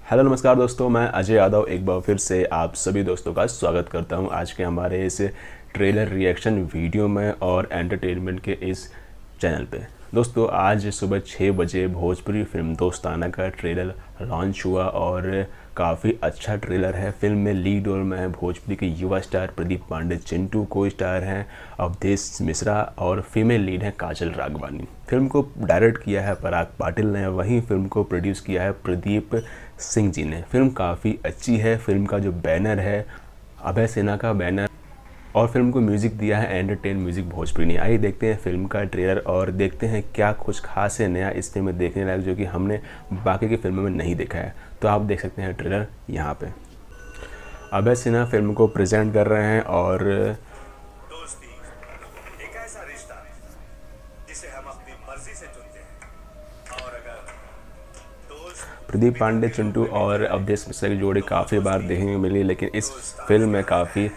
Hello नमस्कार दोस्तों, मैं अजय यादव एक बार फिर से आप सभी दोस्तों का स्वागत करता हूं आज के हमारे इस ट्रेलर रिएक्शन वीडियो में और एंटरटेनमेंट के इस चैनल पे। दोस्तों आज सुबह 6 बजे भोजपुरी फिल्म दोस्ताना का ट्रेलर लॉन्च हुआ और काफ़ी अच्छा ट्रेलर है। फिल्म में लीड रोल में है भोजपुरी के युवा स्टार प्रदीप पांडे चिंटू, को स्टार हैं अवधेश मिश्रा और फीमेल लीड है काजल राघवानी। फिल्म को डायरेक्ट किया है पराग पाटिल ने, वहीं फिल्म को प्रोड्यूस किया है प्रदीप सिंह जी ने। फिल्म काफ़ी अच्छी है। फिल्म का जो बैनर है अभय सिन्हा का बैनर और फिल्म को म्यूज़िक दिया है एंटरटेन म्यूज़िक भोजपुरी ने। आइए देखते हैं फिल्म का ट्रेलर और देखते हैं क्या कुछ खास है नया इस फिल्म में देखने लायक जो कि हमने बाकी की फिल्मों में नहीं देखा है। तो आप देख सकते हैं ट्रेलर यहाँ पे। अभय सिन्हा फिल्म को प्रेजेंट कर रहे हैं और दोस्ती एक ऐसा रिश्ता है जिसे हम अपनी मर्जी से चुनते हैं और अगर दोस्त प्रदीप पांडे चिंटू और अवधेश मिश्रा की जोड़ी काफ़ी बार देखने को मिली, लेकिन इस फिल्म में काफ़ी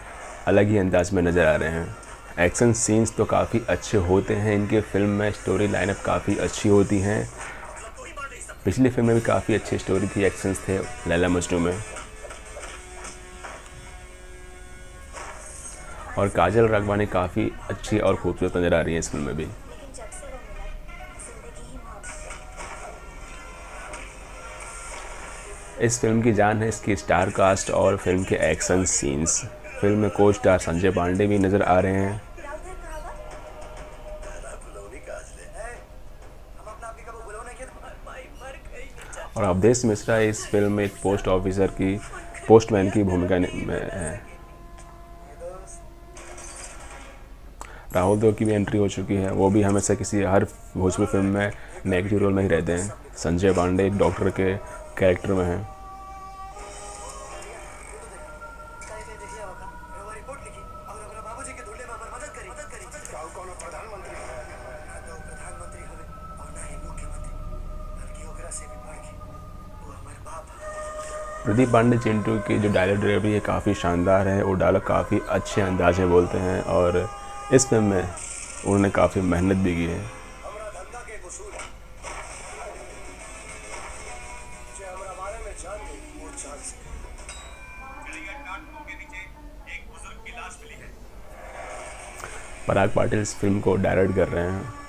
अलग ही अंदाज में नज़र आ रहे हैं। एक्शन सीन्स तो काफ़ी अच्छे होते हैं इनके फिल्म में, स्टोरी लाइनअप काफ़ी अच्छी होती हैं। पिछली फिल्म में भी काफ़ी अच्छी स्टोरी थी, एक्शंस थे लैला मजनू में। और काजल राघवानी काफ़ी अच्छी और खूबसूरत नज़र आ रही है इस फिल्म में भी। इस फिल्म की जान है इसकी स्टार कास्ट और फिल्म के एक्शन सीन्स। फिल्म में को स्टार संजय पांडे भी नज़र आ रहे हैं और अवधेश मिश्रा इस फिल्म में एक पोस्टमैन की भूमिका में है। राहुल देव की भी एंट्री हो चुकी है, वो भी हमेशा हर भोजपुरी फिल्म में नेगेटिव रोल में ही रहते हैं। संजय पांडे एक डॉक्टर के कैरेक्टर में हैं। प्रदीप पांडे चिंटू की जो डायलॉग डिलीवरी है काफ़ी शानदार है। वो डायलॉग काफ़ी अच्छे अंदाज में बोलते हैं और इस फिल्म में उन्होंने काफ़ी मेहनत भी की है। पराग पाटिल इस फिल्म को डायरेक्ट कर रहे हैं।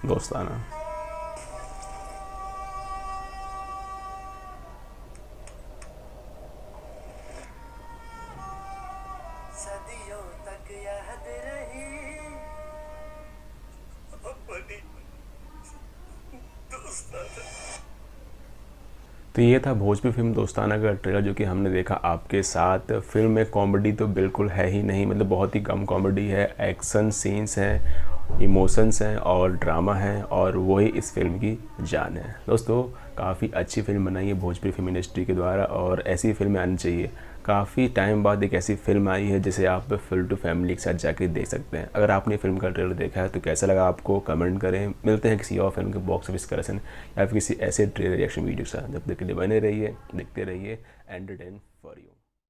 दोस्ताना सदियों तक याद रही अपनी दोस्ताना। तो ये था भोजपुरी फिल्म दोस्ताना का ट्रेलर जो कि हमने देखा आपके साथ। फिल्म में कॉमेडी तो बिल्कुल है ही नहीं, मतलब बहुत ही कम कॉमेडी है। एक्शन सीन्स हैं, इमोशंस हैं और ड्रामा है और वही इस फिल्म की जान है। दोस्तों काफ़ी अच्छी फिल्म बनाई है भोजपुरी फिल्म इंडस्ट्री के द्वारा और ऐसी फिल्में आनी चाहिए। काफ़ी टाइम बाद एक ऐसी फिल्म आई है जिसे आप फुल टू फैमिली के साथ जाके देख सकते हैं। अगर आपने फिल्म का ट्रेलर देखा है तो कैसा लगा आपको कमेंट करें। मिलते हैं किसी और फिल्म के बॉक्स ऑफिस कलेक्शन या फिर किसी ऐसे ट्रेलर रिएक्शन वीडियो के साथ। जब तक के लिए बने रहिए, देखते रहिए एंटरटेन फॉर यू।